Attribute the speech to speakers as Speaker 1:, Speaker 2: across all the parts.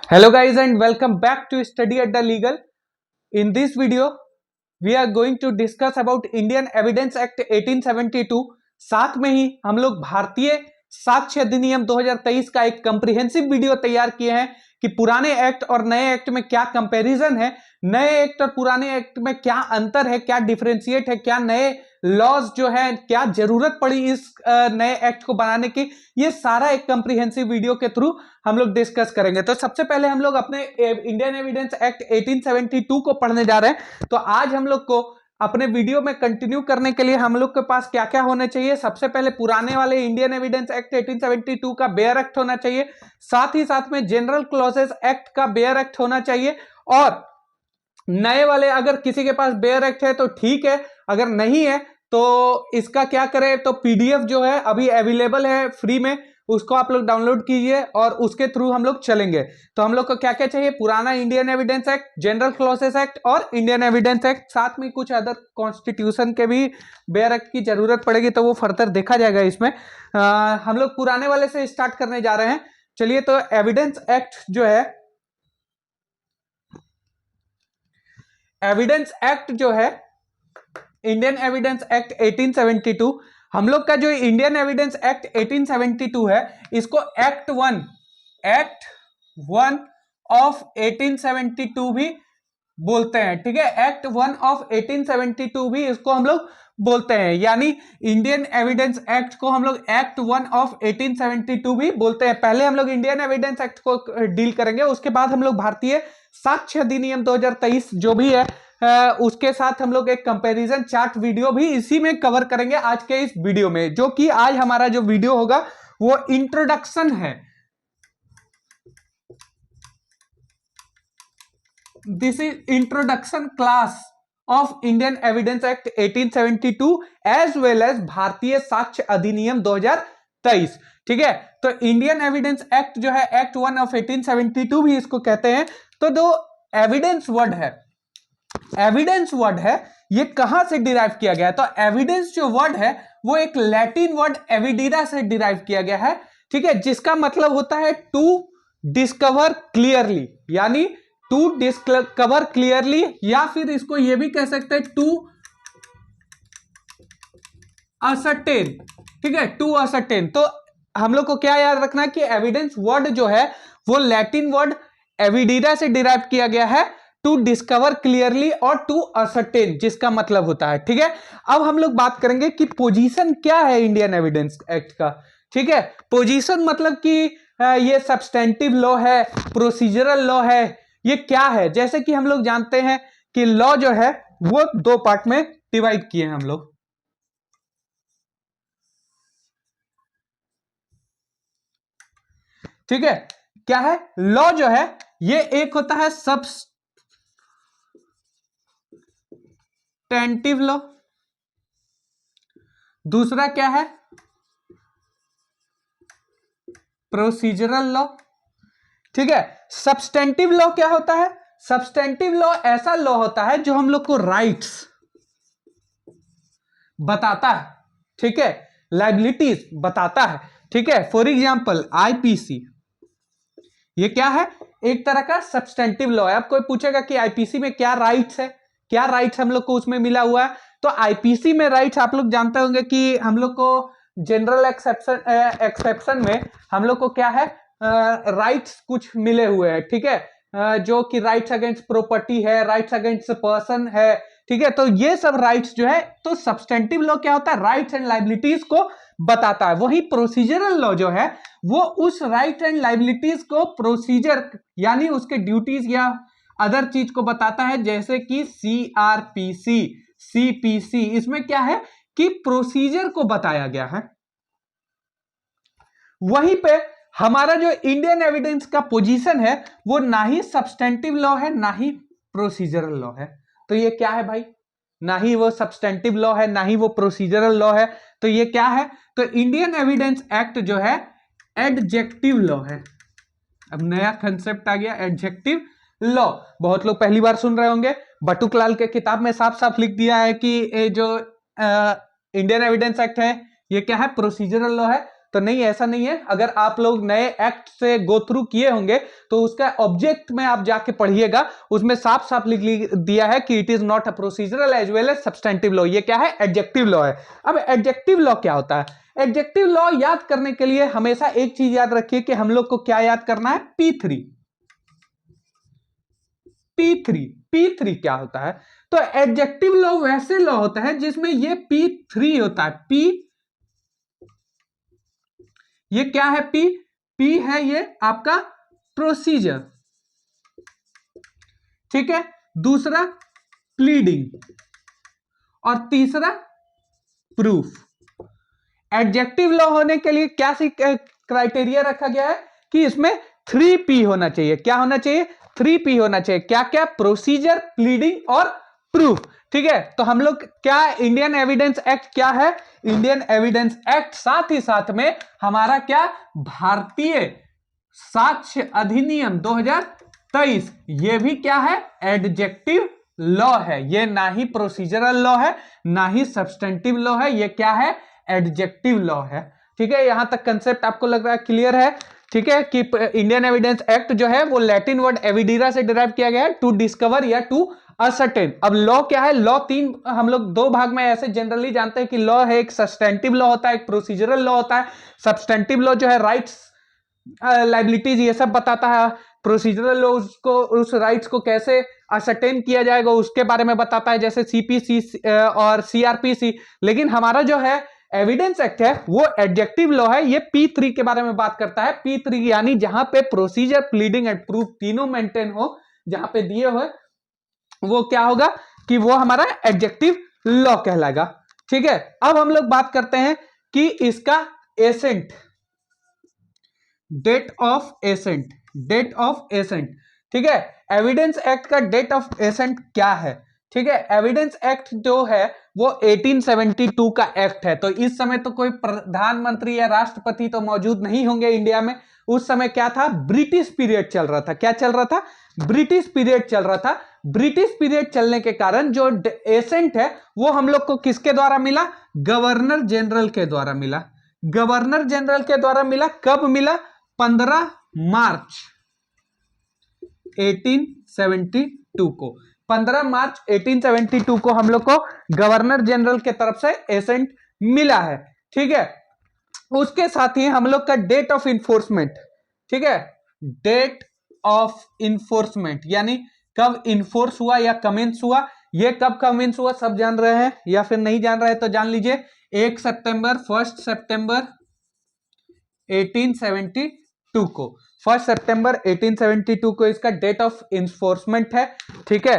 Speaker 1: Hello guys and welcome back to Study Adda Legal. In this video, we are going to discuss about Indian Evidence Act 1872. साथ में ही हम लोग भारतीय साक्ष्य अधिनियम 2023 का एक कंप्रिहेंसिव वीडियो तैयार किए हैं कि पुराने एक्ट और नए एक्ट में क्या कंपैरिजन है, नए एक्ट और पुराने एक्ट में क्या अंतर है, क्या डिफरेंशिएट है, क्या नए लॉज जो है, क्या जरूरत पड़ी इस नए एक्ट को बनाने की, ये सारा एक कंप्रिहेंसिव वीडियो के थ्रू हम लोग डिस्कस करेंगे। तो सबसे पहले हम लोग अपने इंडियन एविडेंस एक्ट 1872 को पढ़ने जा रहे हैं। तो आज हम लोग को अपने वीडियो में कंटिन्यू करने के लिए हम लोग के पास क्या क्या होने चाहिए। सबसे पहले पुराने वाले इंडियन एविडेंस एक्ट 1872 का बेयर एक्ट होना चाहिए, साथ ही साथ में जनरल क्लॉजेस एक्ट का बेयर एक्ट होना चाहिए, और नए वाले अगर किसी के पास बेयर एक्ट है तो ठीक है, अगर नहीं है तो इसका क्या करें, तो पीडीएफ जो है अभी अवेलेबल है फ्री में, उसको आप लोग डाउनलोड कीजिए और उसके थ्रू हम लोग चलेंगे। तो हम लोग को क्या क्या चाहिए, पुराना Indian evidence act, general clauses act और इंडियन एविडेंस एक्ट, साथ में कुछ अदर कॉन्स्टिट्यूशन के भी बेयर एक्ट की जरूरत पड़ेगी तो वो फर्दर देखा जाएगा इसमें। हम लोग पुराने वाले से स्टार्ट करने जा रहे हैं। चलिए, तो एविडेंस एक्ट जो है, एविडेंस एक्ट जो है इंडियन एविडेंस एक्ट 1872, हम लोग का जो इंडियन एविडेंस एक्ट 1872 है, इसको एक्ट वन ऑफ 1872 भी बोलते हैं। ठीक है, एक्ट वन ऑफ 1872 भी इसको हम लोग बोलते हैं, यानी इंडियन एविडेंस एक्ट को हम लोग एक्ट वन ऑफ 1872 भी बोलते हैं। पहले हम लोग इंडियन एविडेंस एक्ट को डील करेंगे, उसके बाद हम लोग भारतीय साक्ष्य अधिनियम 2023 जो भी है उसके साथ हम लोग एक कंपैरिजन चार्ट वीडियो भी इसी में कवर करेंगे आज के इस वीडियो में, जो कि आज हमारा जो वीडियो होगा वो इंट्रोडक्शन है। This is introduction class of Indian evidence act 1872 as well as भारतीय साक्ष्य अधिनियम 2023। ठीक है, तो इंडियन एविडेंस एक्ट जो है एक्ट वन ऑफ 1872 भी इसको कहते हैं। तो जो एविडेंस वर्ड है, एविडेंस वर्ड है, ये कहां से डिराइव किया गया है, तो एविडेंस जो वर्ड है वो एक लैटिन वर्ड एविडेरा से डिराइव किया गया है। ठीक है, जिसका मतलब होता है टू डिस्कवर क्लियरली, यानी टू डिस्कवर क्लियरली, या फिर इसको ये भी कह सकते हैं टू असर्टेन। ठीक है, टू असर्टेन। तो हम लोग को क्या याद रखना है कि एविडेंस वर्ड जो है वो लैटिन वर्ड एविडेरा से डिराइव किया गया है, टू डिस्कवर क्लियरली और टू असर्टेन, जिसका मतलब होता है। ठीक है, अब हम लोग बात करेंगे कि पोजीशन क्या है इंडियन एविडेंस एक्ट का। ठीक है, पोजीशन मतलब कि ये सब्सटेंटिव लॉ है, प्रोसीजरल लॉ है, ये क्या है। जैसे कि हम लोग जानते हैं कि लॉ जो है वो दो पार्ट में डिवाइड किए हैं हम लोग। ठीक है, क्या है लॉ जो है, ये एक होता है सब्सटेंटिव लॉ, दूसरा क्या है प्रोसीजरल लॉ। ठीक है, सब्सटेंटिव लॉ क्या होता है, सब्सटेंटिव लॉ ऐसा लॉ होता है जो हम लोग को राइट्स बताता है। ठीक है, लायबिलिटीज बताता है। ठीक है, फॉर एग्जांपल आईपीसी, ये क्या है, एक तरह का सब्सटेंटिव लॉ है। अब कोई पूछेगा कि आईपीसी में क्या राइट्स है, क्या राइट्स हम लोग को उसमें मिला हुआ है, तो आईपीसी में राइट्स आप लोग जानते होंगे कि हम लोग को जनरल एक्सेप्शन में हम लोग को क्या है, राइट्स कुछ मिले हुए हैं। ठीक है, जो कि राइट्स अगेंस्ट प्रॉपर्टी है, राइट्स अगेंस्ट पर्सन है। ठीक है, तो ये सब राइट्स जो है, तो सब्सटेंटिव लॉ क्या होता है, राइट्स एंड लायबिलिटीज को बताता है। वही प्रोसीजरल लॉ जो है वो उस राइट एंड लायबिलिटीज को प्रोसीजर यानी उसके ड्यूटीज या अदर चीज को बताता है, जैसे कि सीआरपीसी, सीपीसी, इसमें क्या है कि प्रोसीजर को बताया गया है। वहीं पे हमारा जो इंडियन एविडेंस का पोजीशन है वो ना ही सब्सटेंटिव लॉ है ना ही प्रोसीजरल लॉ है। तो ये क्या है भाई, ना ही वो सब्सटेंटिव लॉ है ना ही वो प्रोसीजरल लॉ है, तो ये क्या है, तो इंडियन एविडेंस एक्ट जो है एडजेक्टिव लॉ है। अब नया कंसेप्ट आ गया, एडजेक्टिव लॉ। बहुत लोग पहली बार सुन रहे होंगे, बटुकलाल के किताब में साफ साफ लिख दिया है कि ये जो इंडियन एविडेंस एक्ट है ये क्या है, प्रोसीजरल लॉ है। तो नहीं, ऐसा नहीं है। अगर आप लोग नए एक्ट से गो थ्रू किए होंगे तो उसका ऑब्जेक्ट में आप जाके पढ़िएगा, उसमें साफ साफ लिख दिया है कि it is not a procedural as well as substantive law. ये क्या है? एडजेक्टिव लॉ है। अब एडजेक्टिव लॉ क्या होता है? एडजेक्टिव लॉ याद करने के लिए हमेशा एक चीज याद रखिए कि हम लोग को क्या याद करना है? P3। P3 क्या होता है? तो एडजेक्टिव लॉ वैसे लॉ होता है जिसमें ये P3 होता है। P ये क्या है? P है ये आपका प्रोसीजर, ठीक है। दूसरा प्लीडिंग और तीसरा प्रूफ। एडजेक्टिव लॉ होने के लिए क्या क्राइटेरिया रखा गया है कि इसमें 3P होना चाहिए। क्या होना चाहिए? 3P होना चाहिए। क्या क्या? प्रोसीजर, प्लीडिंग और प्रूफ, ठीक है। तो हम लोग क्या, इंडियन एविडेंस एक्ट क्या है? इंडियन एविडेंस एक्ट साथ ही साथ में हमारा क्या, भारतीय साक्ष्य अधिनियम 2023, ये भी क्या है? एडजेक्टिव लॉ है। ये ना ही प्रोसीजरल लॉ है ना ही सब्सटेंटिव लॉ है, ये क्या है? एडजेक्टिव लॉ है, ठीक है। यहां तक कंसेप्ट आपको लग रहा है क्लियर है? ठीक है कि इंडियन एविडेंस एक्ट जो है वो लैटिन वर्ड एविडीरा से डिराइव किया गया है, टू डिस्कवर या टू असर्टेन। अब लॉ क्या है? लॉ तीन, हम लोग दो भाग में ऐसे जनरली जानते हैं कि लॉ है, एक सब्सटेंटिव लॉ होता है, एक प्रोसीजरल लॉ होता है। सब्सटेंटिव लॉ जो है राइट्स, लाइबिलिटीज ये सब बताता है। प्रोसीजरल लॉ उसको, उस राइट्स को कैसे असर्टेन किया जाएगा उसके बारे में बताता है, जैसे सीपीसी और सीआरपीसी। लेकिन हमारा जो है एविडेंस एक्ट है वो एडजेक्टिव लॉ है, ये P3 के बारे में बात करता है। P3 यानी जहां पे प्रोसीजर, प्लीडिंग एंड प्रूफ तीनों मेंटेन हो, जहां पे दिए हुए, वो क्या होगा कि वो हमारा एडजेक्टिव लॉ कहलाएगा, ठीक है। अब हम लोग बात करते हैं कि इसका assent, date of assent, date of assent, ठीक है। एविडेंस एक्ट का डेट ऑफ एसेंट क्या है? ठीक है, एविडेंस एक्ट जो है वो 1872 का एक्ट है। तो इस समय तो कोई प्रधानमंत्री या राष्ट्रपति तो मौजूद नहीं होंगे इंडिया में। उस समय क्या था? ब्रिटिश पीरियड चल रहा था। क्या चल रहा था? ब्रिटिश पीरियड चल रहा था। ब्रिटिश पीरियड चलने के कारण जो एसेंट है वो हम लोग को किसके द्वारा मिला? गवर्नर जनरल के द्वारा मिला। गवर्नर जनरल के द्वारा मिला। कब मिला? 15 मार्च 1872 को। 15 मार्च 1872 को हम लोग को गवर्नर जनरल के तरफ से एसेंट मिला है, ठीक है। उसके साथ ही हम लोग का डेट ऑफ इन्फोर्समेंट, ठीक है, डेट ऑफ इन्फोर्समेंट यानी कब इन्फोर्स हुआ या कमेंस हुआ। ये कब कमेंस हुआ सब जान रहे हैं या फिर नहीं जान रहे हैं तो जान लीजिए, 1 सितंबर 1872 को, 1 सितंबर 1872 को इसका डेट ऑफ इन्फोर्समेंट है, ठीक है।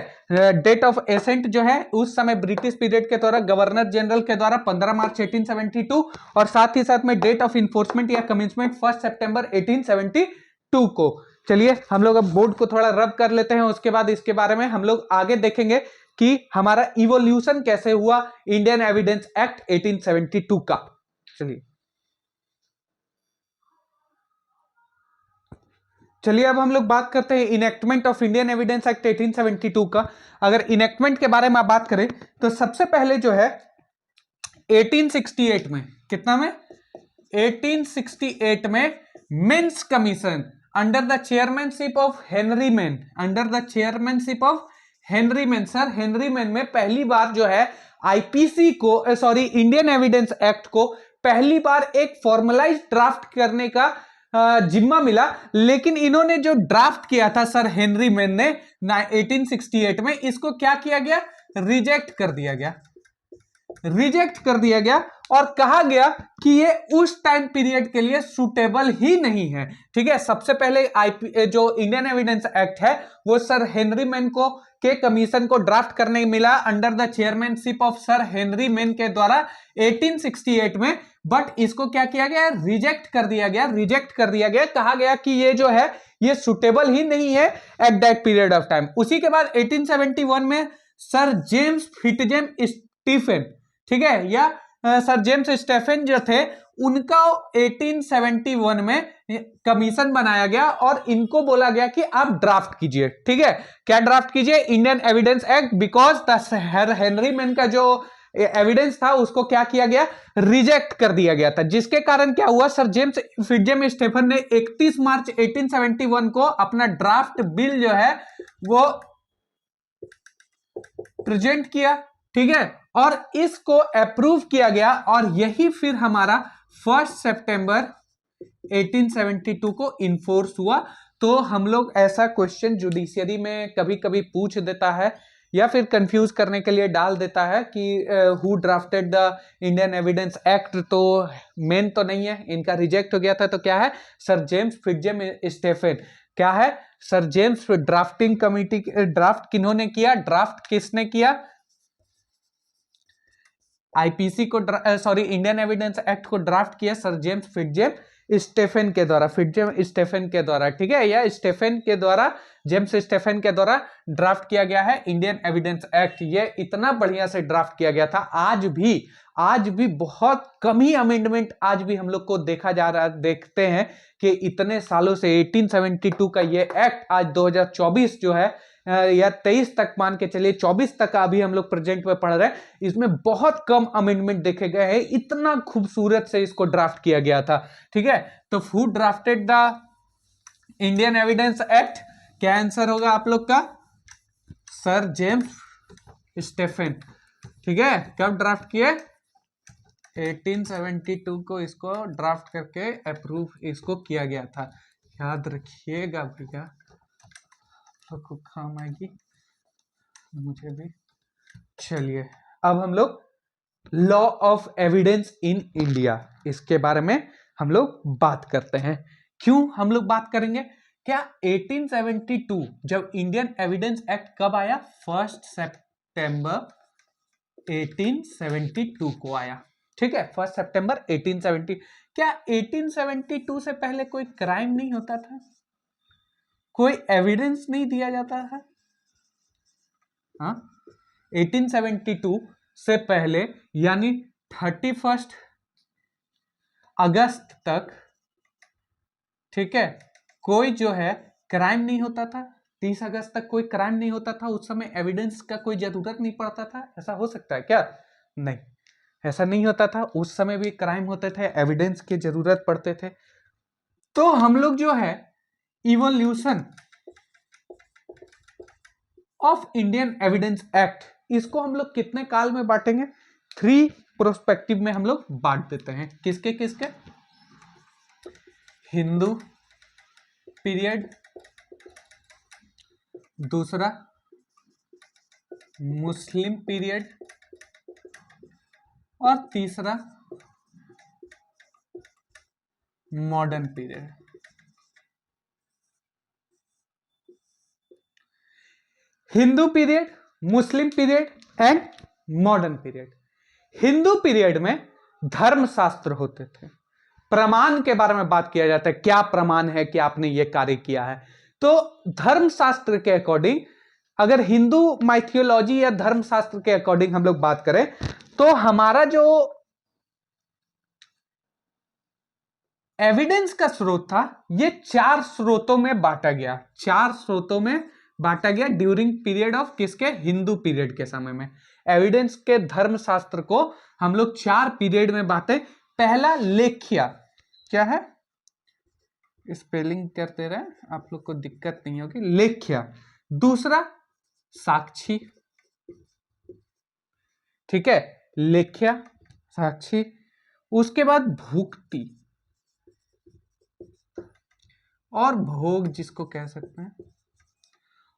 Speaker 1: डेट ऑफ एसेंट जो है उस समय ब्रिटिश पीरियड के द्वारा गवर्नर जनरल के द्वारा 15 मार्च 1872, और साथ ही साथ में डेट ऑफ इन्फोर्समेंट या कमेंसमेंट 1 सितंबर 1872 को। चलिए हम लोग अब बोर्ड को थोड़ा रब कर लेते हैं, उसके बाद इसके बारे में हम लोग आगे देखेंगे कि हमारा इवोल्यूशन कैसे हुआ इंडियन एविडेंस एक्ट 1872 का। चलिए अब हम लोग बात करते हैं enactment of Indian evidence act 1872 का। अगर इनेक्टमेंट के बारे में बात करें तो सबसे पहले जो है 1868 में, कितना में? 1868 में Maine's commission under the chairmanship of Henry Maine, under the chairmanship of Henry Maine. Sir Henry Maine में पहली बार जो है आईपीसी को, सॉरी, इंडियन एविडेंस एक्ट को पहली बार एक फॉर्मलाइज ड्राफ्ट करने का जिम्मा मिला। लेकिन इन्होंने जो ड्राफ्ट किया था सर हेनरी मैन ने 1868 में, इसको क्या किया गया? रिजेक्ट कर दिया गया, रिजेक्ट कर दिया गया और कहा गया कि ये उस टाइम पीरियड के लिए सुटेबल ही नहीं है, ठीक है। सबसे पहले जो इंडियन एविडेंस एक्ट है वो सर हेनरी मैन को के कमीशन को ड्राफ्ट करने मिला under the chairmanship of sir Henry man के द्वारा 1868 में। बट इसको क्या किया गया? रिजेक्ट कर दिया गया, रिजेक्ट कर दिया गया। कहा गया कि ये जो है ये सुटेबल ही नहीं है at that period of time. उसी के बाद 1871 में सर जेम्स फिटजेम स्टीफन, ठीक है, या सर जेम्स स्टेफन जो थे उनका 1871 में कमीशन बनाया गया और इनको बोला गया कि आप ड्राफ्ट कीजिए, ठीक है। क्या ड्राफ्ट कीजिए? Indian evidence act, because the Henry man का जो एविडेंस था उसको क्या किया गया, रिजेक्ट कर दिया गया था, जिसके कारण क्या हुआ, सर जेम्स फिट्जजेम स्टेफन ने 31 मार्च 1871 को अपना ड्राफ्ट बिल जो है वो प्रेजेंट किया, ठीक है, और इसको अप्रूव किया गया, और यही फिर हमारा 1 सितंबर 1872 को इन्फोर्स हुआ। तो हम लोग ऐसा क्वेश्चन जुडिशियरी में कभी कभी पूछ देता है या फिर कंफ्यूज करने के लिए डाल देता है कि who drafted the Indian evidence act, तो मेन तो नहीं है, इनका रिजेक्ट हो गया था, तो क्या है, सर जेम्स फिट्जजेम स्टेफन। क्या है, sir James drafting committee, draft किन्होंने किया, ड्राफ्ट किसने किया, आईपीसी को, सॉरी इंडियन एविडेंस एक्ट को ड्राफ्ट किया सर जेम्स फिट्जजेम स्टेफन के द्वारा, फिट्जजेम स्टेफन के द्वारा, ठीक है, या स्टेफन के द्वारा, जेम्स स्टेफन के द्वारा ड्राफ्ट किया गया है इंडियन एविडेंस एक्ट। ये इतना बढ़िया से ड्राफ्ट किया गया था, आज भी बहुत कम ही अमेंडमेंट आज भी हम लोग को देखा जा रहा, देखते हैं कि इतने सालों से 1872 का ये एक्ट आज 2024 जो है या 23 तक मान के चलिए, 24 तक अभी हम लोग प्रेजेंट में पढ़ रहे हैं, इसमें बहुत कम अमेंडमेंट देखे गए हैं, इतना खूबसूरत से इसको ड्राफ्ट किया गया था, ठीक है। तो who drafted the Indian evidence act, क्या आंसर होगा आप लोग का, सर जेम्स स्टेफन, ठीक है। कब ड्राफ्ट किए, 1872 को इसको ड्राफ्ट करके अप्रूव इसको किया गया था, याद रखिएगा भैया, तो खूब काम आएगी मुझे भी। चलिए अब हम लोग law of evidence in India, इसके बारे में हम लोग बात करते हैं। क्यों हम लोग बात करेंगे, क्या 1872 जब इंडियन एविडेंस एक्ट कब आया, 1 सितंबर 1872 को आया, ठीक है, 1 सितंबर 1870। क्या 1872 से पहले कोई क्राइम नहीं होता था, कोई एविडेंस नहीं दिया जाता था, हाँ, 1872 से पहले यानी 31 अगस्त तक, ठीक है, कोई जो है क्राइम नहीं होता था, 30 अगस्त तक कोई क्राइम नहीं होता था, उस समय एविडेंस का कोई जरूरत नहीं पड़ता था, ऐसा हो सकता है क्या, नहीं, ऐसा नहीं होता था, उस समय भी क्राइम होते थे, एविडेंस की जरूरत पड़ते थे। तो हम लोग जो है evolution of Indian evidence act, इसको हम लोग कितने काल में बांटेंगे, 3 प्रोस्पेक्टिव में हम लोग बांट देते हैं, किसके किसके, हिंदू पीरियड, दूसरा मुस्लिम पीरियड, और तीसरा modern period. Hindu period, Muslim period and modern period. Hindu period में धर्मशास्त्र होते थे, प्रमाण के बारे में बात किया जाता है, क्या प्रमाण है कि आपने ये कार्य किया है। तो धर्मशास्त्र के अकॉर्डिंग, अगर हिंदू माइथियोलॉजी या धर्मशास्त्र के अकॉर्डिंग हम लोग बात करें, तो हमारा जो एविडेंस का स्रोत था ये 4 स्रोतों में बांटा गया, 4 स्रोतों में बांटा गया ड्यूरिंग पीरियड ऑफ किसके, हिंदू पीरियड के समय में। एविडेंस के धर्मशास्त्र को हम लोग 4 पीरियड में बांटे। पहला लेख्या, क्या है, स्पेलिंग करते रहे आप लोग को दिक्कत नहीं होगी, लेख्या। दूसरा साक्षी, ठीक है, लेख्या साक्षी। उसके बाद भुक्ति और भोग जिसको कह सकते हैं,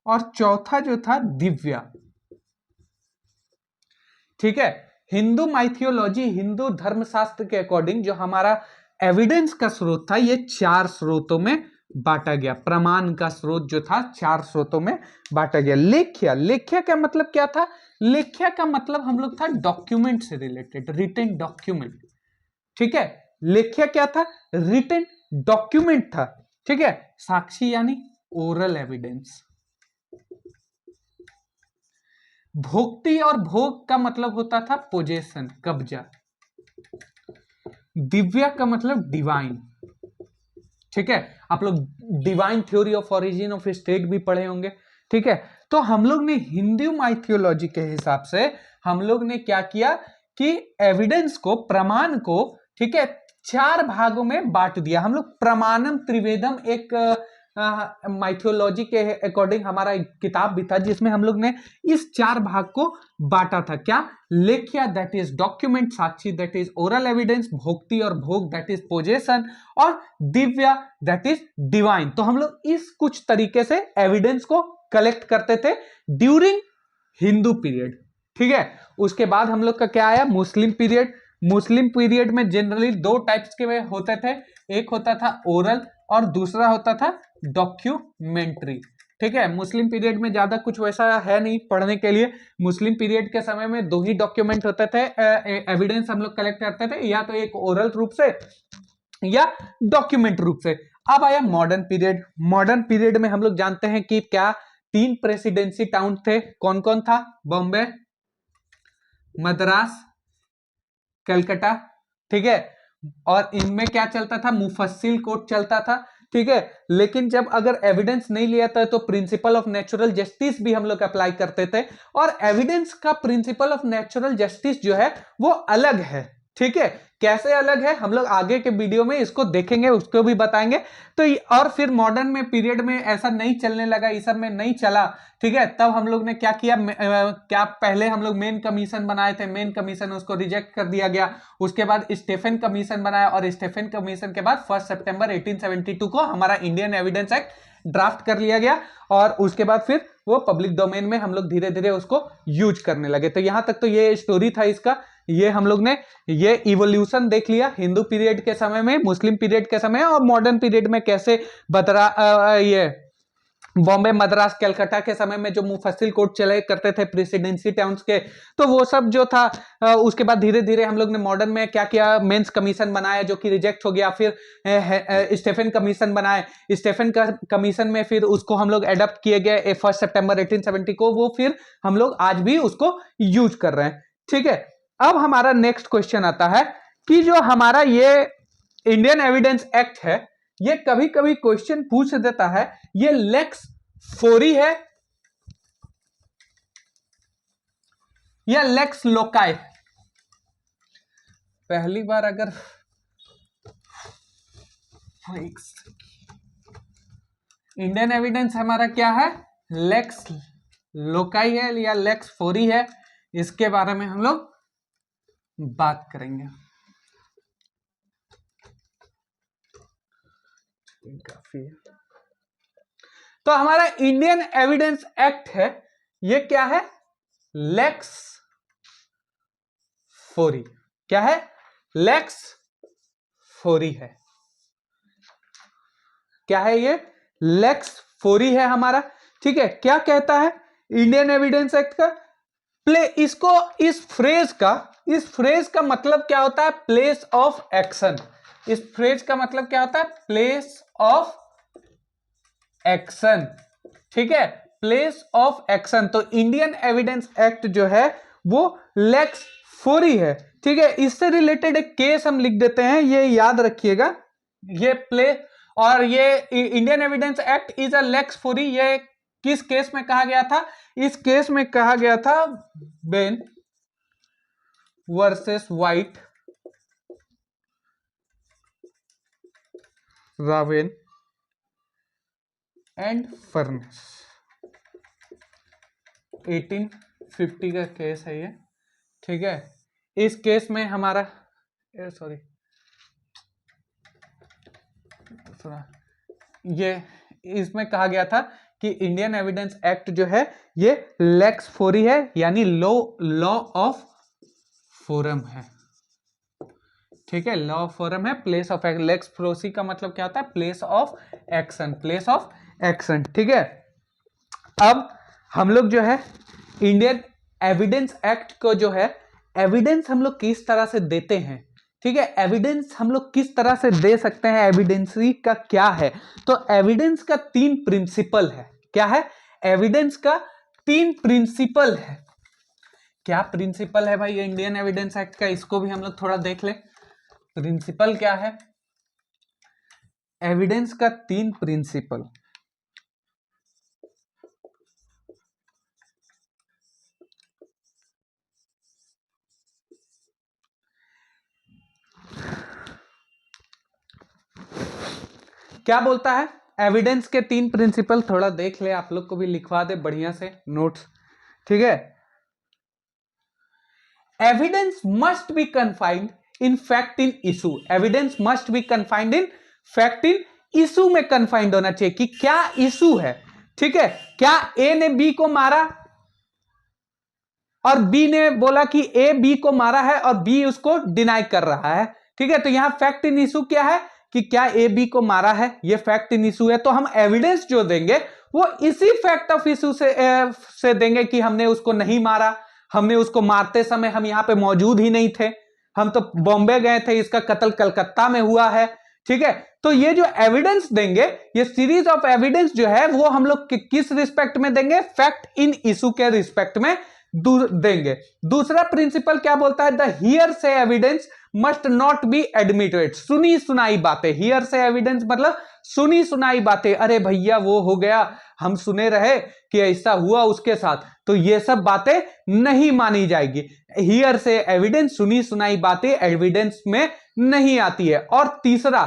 Speaker 1: और चौथा जो था दिव्या, ठीक है। हिंदू माइथियोलॉजी, हिंदू धर्मशास्त्र के अकॉर्डिंग जो हमारा एविडेंस का स्रोत था ये 4 स्रोतों में बांटा गया, प्रमाण का स्रोत जो था 4 स्रोतों में बांटा गया। लेख्या, लेख्या का मतलब क्या था, लेख्या का मतलब हम लोग था डॉक्यूमेंट से रिलेटेड, रिटन डॉक्यूमेंट, ठीक है। लेख्या क्या था, रिटन डॉक्यूमेंट था, ठीक है। साक्षी यानी ओरल एविडेंस। भोक्ति और भोग का मतलब होता था पोजेशन, कब्जा। दिव्या का मतलब डिवाइन, ठीक है। आप लोग divine theory of origin of state भी पढ़े होंगे, ठीक है, तो हम लोग ने हिंदू माइथोलॉजी के हिसाब से हम लोग ने क्या किया कि एविडेंस को, प्रमाण को, ठीक है, 4 भागों में बांट दिया हम लोग। प्रमाणम त्रिवेदम एक माइथोलॉजी के अकॉर्डिंग हमारा एक किताब भी था जिसमें हम लोग ने इस 4 भाग को बांटा था। क्या? लेख्या दैट इज डॉक्यूमेंट, साक्षी दैट इज ओरल एविडेंस, भोक्ति और भोग दैट इज पोजेशन, और दिव्या दैट इज डिवाइन। तो हम लोग इस कुछ तरीके से एविडेंस को कलेक्ट करते थे ड्यूरिंग हिंदू पीरियड। ठीक है, उसके बाद हम लोग का क्या आया? मुस्लिम पीरियड। मुस्लिम पीरियड में जनरली 2 टाइप्स के होते थे, एक होता था ओरल और दूसरा होता था डॉक्यूमेंट्री। ठीक है, मुस्लिम पीरियड में ज्यादा कुछ वैसा है नहीं पढ़ने के लिए। मुस्लिम पीरियड के समय में 2 ही डॉक्यूमेंट होते थे, एविडेंस हम लोग कलेक्ट करते थे, या तो एक ओरल रूप से या डॉक्यूमेंट रूप से। अब आया मॉडर्न पीरियड। मॉडर्न पीरियड में हम लोग जानते हैं कि क्या 3 प्रेसिडेंसी टाउन थे। कौन कौन था? बॉम्बे, मद्रास, कलकत्ता। ठीक है, और इनमें क्या चलता था? मुफस्सिल कोर्ट चलता था। ठीक है, लेकिन जब अगर एविडेंस नहीं लिया था तो प्रिंसिपल ऑफ नेचुरल जस्टिस भी हम लोग अप्लाई करते थे, और एविडेंस का प्रिंसिपल ऑफ नेचुरल जस्टिस जो है वो अलग है। ठीक है, कैसे अलग है हम लोग आगे के वीडियो में इसको देखेंगे, उसको भी बताएंगे। तो और फिर मॉडर्न में पीरियड में ऐसा नहीं चलने लगा, इस सब में नहीं चला। ठीक है, तब हम लोग ने क्या किया? क्या पहले हम लोग मेन कमीशन बनाए थे, मेन कमीशन उसको रिजेक्ट कर दिया गया। उसके बाद स्टेफन कमीशन बनाया, और स्टेफन कमीशन के बाद 1 सितंबर 1872 को हमारा इंडियन एविडेंस एक्ट ड्राफ्ट कर लिया गया, और उसके बाद फिर वो पब्लिक डोमेन में हम लोग धीरे धीरे उसको यूज करने लगे। तो यहां तक तो ये स्टोरी था इसका। ये हम लोग ने ये इवोल्यूशन देख लिया हिंदू पीरियड के समय में, मुस्लिम पीरियड के समय, और मॉडर्न पीरियड में कैसे ये बॉम्बे, मद्रास, कलकत्ता के समय में जो मुफस्सिल कोर्ट चले करते थे प्रेसिडेंसी टाउन्स के, तो वो सब जो था। उसके बाद धीरे धीरे हम लोग ने मॉडर्न में क्या किया? मेंस कमीशन बनाया जो कि रिजेक्ट हो गया। फिर स्टेफन कमीशन बनाए। स्टेफन कमीशन में फिर उसको हम लोग एडप्ट किए गए 1 सितंबर 1870 को। वो फिर हम लोग आज भी उसको यूज कर रहे हैं। ठीक है, अब हमारा नेक्स्ट क्वेश्चन आता है कि जो हमारा ये इंडियन एविडेंस एक्ट है, ये कभी कभी क्वेश्चन पूछ देता है, ये लेक्स फोरी है या लेक्स लोकाई? पहली बार अगर इंडियन एविडेंस हमारा क्या है? लेक्स लोकाई है या लेक्स फोरी है, इसके बारे में हम लोग बात करेंगे। काफी है। तो हमारा इंडियन एविडेंस एक्ट है, ये क्या है? लेक्स फोरी। क्या है? लेक्स फोरी है। क्या है ये? लेक्स फोरी है हमारा। ठीक है, क्या कहता है इंडियन एविडेंस एक्ट का? इसको इस फ्रेज का मतलब क्या होता है? Place of action. इस फ्रेज का मतलब क्या होता है? Place of action. ठीक है, प्लेस ऑफ एक्शन। तो इंडियन एविडेंस एक्ट जो है वो लेक्स फोरी है। ठीक है, इससे रिलेटेड एक केस हम लिख देते हैं, ये याद रखिएगा। ये और ये Indian evidence act is a lex fori, ये किस केस में कहा गया था? इस केस में कहा गया था Ben versus White, Raven and Furness. 1850 का केस है ये। ठीक है, इस केस में हमारा सॉरी थोड़ा ये इसमें कहा गया था कि इंडियन एविडेंस एक्ट जो है ये लेक्स फोरी है, यानी लॉ ऑफ फोरम है। ठीक है, लॉ ऑफ फोरम है। प्लेस ऑफ लेक्स फोरी का मतलब क्या होता है? Place of action, place of action. ठीक है, अब हम लोग जो है इंडियन एविडेंस एक्ट को जो है, एविडेंस हम लोग किस तरह से देते हैं? ठीक है, एविडेंस हम लोग किस तरह से दे सकते हैं? एविडेंसी का क्या है? तो एविडेंस का 3 प्रिंसिपल है। क्या है? एविडेंस का 3 प्रिंसिपल है। क्या प्रिंसिपल है भाई इंडियन एविडेंस एक्ट का? इसको भी हम लोग थोड़ा देख ले। प्रिंसिपल क्या है एविडेंस का? 3 प्रिंसिपल। क्या बोलता है एविडेंस के 3 प्रिंसिपल, थोड़ा देख ले, आप लोग को भी लिखवा दे बढ़िया से नोट्स, ठीक है। Evidence must be confined in fact in issue, evidence must be confined in fact in issue में कन्फाइंड होना चाहिए कि क्या इशू है, ठीक है। क्या ए ने बी को मारा और बी ने बोला कि ए बी को मारा है और बी उसको डिनाई कर रहा है, ठीक है। तो यहां फैक्ट इन इशू क्या है कि क्या ए बी को मारा है, ये फैक्ट इन इशू है। तो हम एविडेंस जो देंगे वो इसी फैक्ट ऑफ इशू से देंगे कि हमने उसको नहीं मारा, हमने उसको मारते समय हम यहां पे मौजूद ही नहीं थे, हम तो बॉम्बे गए थे, इसका कत्ल कलकत्ता में हुआ है, ठीक है। तो ये जो एविडेंस देंगे, ये सीरीज ऑफ एविडेंस जो है वो हम लोग किस रिस्पेक्ट में देंगे, फैक्ट इन इशू के रिस्पेक्ट में देंगे। दूसरा प्रिंसिपल क्या बोलता है, द हियर से evidence must not be admitted, सुनी सुनाई बातें, हियर से एविडेंस मतलब सुनी सुनाई बातें, अरे भैया वो हो गया, हम सुने रहे कि ऐसा हुआ उसके साथ, तो ये सब बातें नहीं मानी जाएगी। हियर से एविडेंस, सुनी सुनाई बातें एविडेंस में नहीं आती है। और तीसरा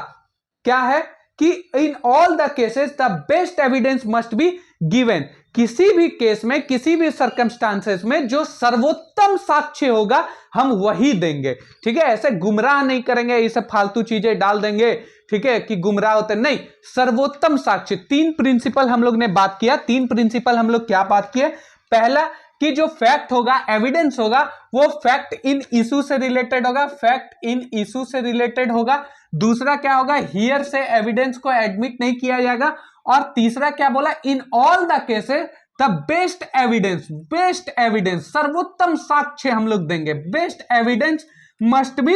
Speaker 1: क्या है कि in all the cases the best evidence must be given, किसी भी केस में, किसी भी सर्कमस्टांसेस में जो सर्वोत्तम साक्ष्य होगा हम वही देंगे, ठीक है। ऐसे गुमराह नहीं करेंगे, ये सब फालतू चीजें डाल देंगे, ठीक है, कि गुमराह होते नहीं, सर्वोत्तम साक्ष्य। 3 प्रिंसिपल हम लोग ने बात किया, 3 प्रिंसिपल हम लोग क्या बात किए, पहला कि जो फैक्ट होगा, एविडेंस होगा, वो फैक्ट इन इशू से रिलेटेड होगा, फैक्ट इन इशू से रिलेटेड होगा। दूसरा क्या होगा, हियर से एविडेंस को एडमिट नहीं किया जाएगा। और तीसरा क्या बोला, in all the cases the best evidence, best evidence, सर्वोत्तम साक्ष्य हम लोग देंगे, best evidence must be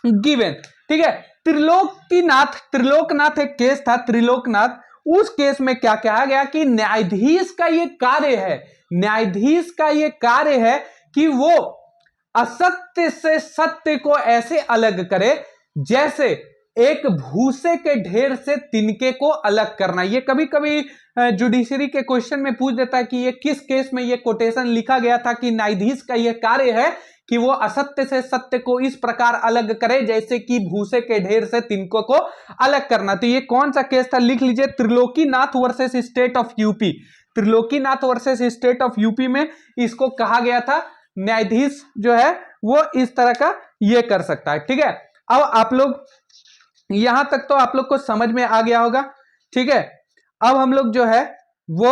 Speaker 1: given, ठीक है। त्रिलोकनाथ एक केस था, त्रिलोकनाथ, उस केस में क्या कहा गया कि न्यायाधीश का ये कार्य है, न्यायाधीश का ये कार्य है कि वो असत्य से सत्य को ऐसे अलग करे जैसे एक भूसे के ढेर से तिनके को अलग करना। ये कभी कभी जुडिशरी के क्वेश्चन में पूछ देता है कि ये किस केस में ये कोटेशन लिखा गया था कि न्यायाधीश का ये कार्य है कि वो असत्य से सत्य को इस प्रकार अलग करे जैसे कि भूसे के ढेर से तिनकों को अलग करना। तो ये कौन सा केस था, लिख लीजिए, Trilokinath versus state of UP, Trilokinath versus state of UP में इसको कहा गया था, न्यायाधीश जो है वो इस तरह का ये कर सकता है, ठीक है। अब आप लोग यहां तक तो आप लोग को समझ में आ गया होगा, ठीक है। अब हम लोग जो है वो,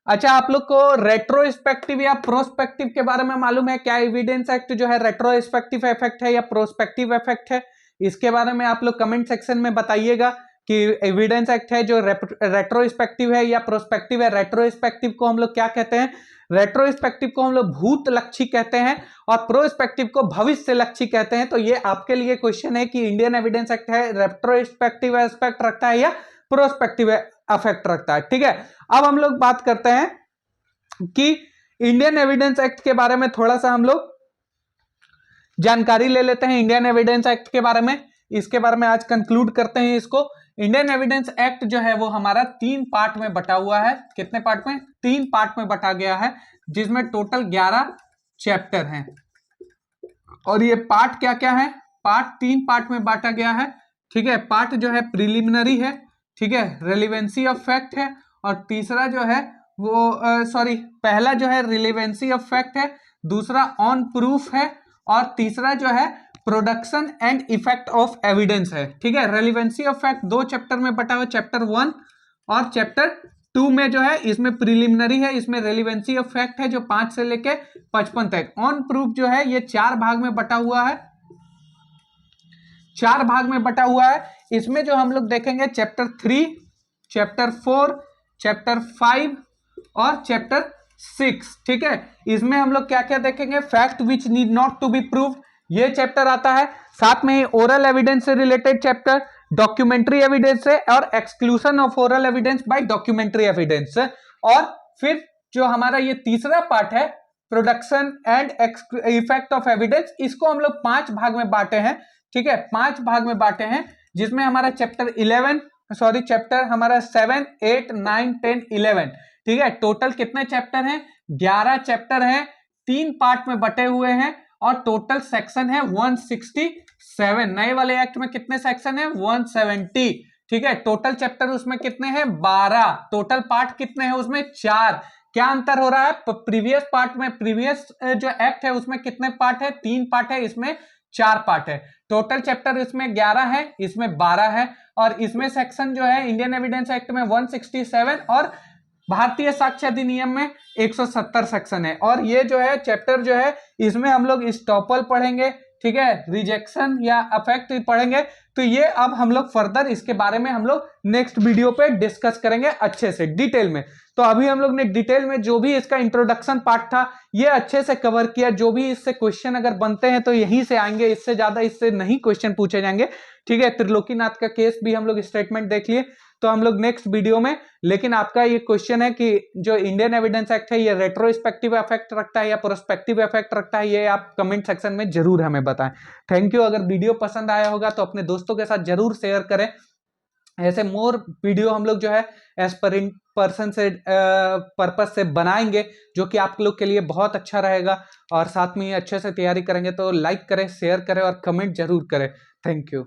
Speaker 1: अच्छा, आप लोग को रेट्रोस्पेक्टिव या प्रोस्पेक्टिव के बारे में मालूम है क्या? एविडेंस एक्ट जो है रेट्रोस्पेक्टिव इफेक्ट है या प्रोस्पेक्टिव इफेक्ट है, इसके बारे में आप लोग कमेंट सेक्शन में बताइएगा कि एविडेंस एक्ट है जो रेट्रोस्पेक्टिव है या प्रोस्पेक्टिव है। रेट्रोस्पेक्टिव को हम लोग क्या कहते हैं, रेट्रोस्पेक्टिव को हम लोग भूत लक्षी कहते हैं और प्रोस्पेक्टिव को भविष्य लक्षी कहते हैं। तो ये आपके लिए क्वेश्चन है कि इंडियन एविडेंस एक्ट है रेट्रोस्पेक्टिव एस्पेक्ट रखता है या प्रोस्पेक्टिव इफेक्ट रखता है, ठीक है। अब हम लोग बात करते हैं कि इंडियन एविडेंस एक्ट के बारे में थोड़ा सा हम लोग जानकारी ले लेते हैं इंडियन एविडेंस एक्ट के बारे में, इसके बारे में आज कंक्लूड करते हैं इसको। इंडियन एविडेंस एक्ट जो है वो हमारा 3 पार्ट में बटा हुआ है। कितने पार्ट में? 3 पार्ट में बटा गया है, जिसमें टोटल 11 चैप्टर हैं। और ये पार्ट क्या क्या है, पार्ट 3 पार्ट में बांटा गया है, ठीक है। पार्ट जो है प्रिलिमिनरी है, ठीक है, रेलिवेंसी ऑफ फैक्ट है, और तीसरा जो है वो पहला जो है रिलेवेंसी ऑफ फैक्ट है, दूसरा ऑन प्रूफ है, और तीसरा जो है production and effect of evidence है, ठीक है। रेलिवेंसी ऑफ फैक्ट 2 चैप्टर में बटा हुआ, चैप्टर 1 और चैप्टर 2 में जो है इसमें प्रिलिमिनरी है, इसमें रेलिवेंसी ऑफ फैक्ट है जो 5 से लेके 55 तक। ऑन प्रूफ जो है ये 4 भाग में बटा हुआ है, 4 भाग में बटा हुआ है। इसमें जो हम लोग देखेंगे चैप्टर 3, चैप्टर 4, चैप्टर 5 और चैप्टर 6, ठीक है। इसमें हम लोग क्या क्या देखेंगे, fact which need not to be proved, ये चैप्टर आता है। साथ में ही ओरल एविडेंस से रिलेटेड चैप्टर, डॉक्यूमेंट्री एविडेंस से, और exclusion of oral evidence by documentary evidence. और फिर जो हमारा ये तीसरा पार्ट है production and effect of evidence, इसको हम लोग 5 भाग में बांटे हैं, ठीक है, 5 भाग में बांटे हैं, जिसमें हमारा चैप्टर हमारा 7, 8, 9, 10, 11, ठीक है। टोटल कितने चैप्टर हैं? 11 चैप्टर हैं, 3 पार्ट में बटे हुए हैं, और टोटल सेक्शन है 160 167। नए वाले एक्ट में कितने सेक्शन है? 170। ठीक है, टोटल चैप्टर उसमें कितने हैं? 12। टोटल पार्ट कितने हैं उसमें? 4। क्या अंतर हो रहा है? प्रीवियस पार्ट में, प्रीवियस जो एक्ट है उसमें कितने पार्ट है? 3 पार्ट है, इसमें 4 पार्ट है। टोटल चैप्टर इसमें 11 है, इसमें 12 है। और इसमें सेक्शन जो है इंडियन एविडेंस एक्ट में 167 और भारतीय साक्ष्य अधिनियम में 170 सेक्शन है। और ये जो है चैप्टर जो है इसमें हम लोग स्टॉपल पढ़ेंगे, ठीक है, रिजेक्शन या अफेक्ट पढ़ेंगे। तो ये अब हम लोग फर्दर इसके बारे में हम लोग नेक्स्ट वीडियो पे डिस्कस करेंगे अच्छे से डिटेल में। तो अभी हम लोग ने डिटेल में जो भी इसका इंट्रोडक्शन पार्ट था ये अच्छे से कवर किया। जो भी इससे क्वेश्चन अगर बनते हैं तो यहीं से आएंगे, इससे ज्यादा इससे नहीं क्वेश्चन पूछे जाएंगे। ठीक है, त्रिलोकीनाथ का केस भी हम लोग स्टेटमेंट देख लिए, तो हम लोग नेक्स्ट वीडियो में। लेकिन आपका ये क्वेश्चन है कि जो इंडियन एविडेंस एक्ट है ये रेट्रोस्पेक्टिव इफेक्ट रखता है या प्रोस्पेक्टिव इफेक्ट रखता है, ये आप कमेंट सेक्शन में जरूर हमें बताएं। Thank you. अगर वीडियो पसंद आया होगा तो अपने दोस्तों के साथ जरूर शेयर करें। ऐसे मोर वीडियो हम लोग जो है एज पर इन पर्सन से पर्पज से बनाएंगे, जो कि आप लोग के लिए बहुत अच्छा रहेगा। और साथ में अच्छे से तैयारी करेंगे। तो लाइक करें, शेयर करें और कमेंट जरूर करें। Thank you.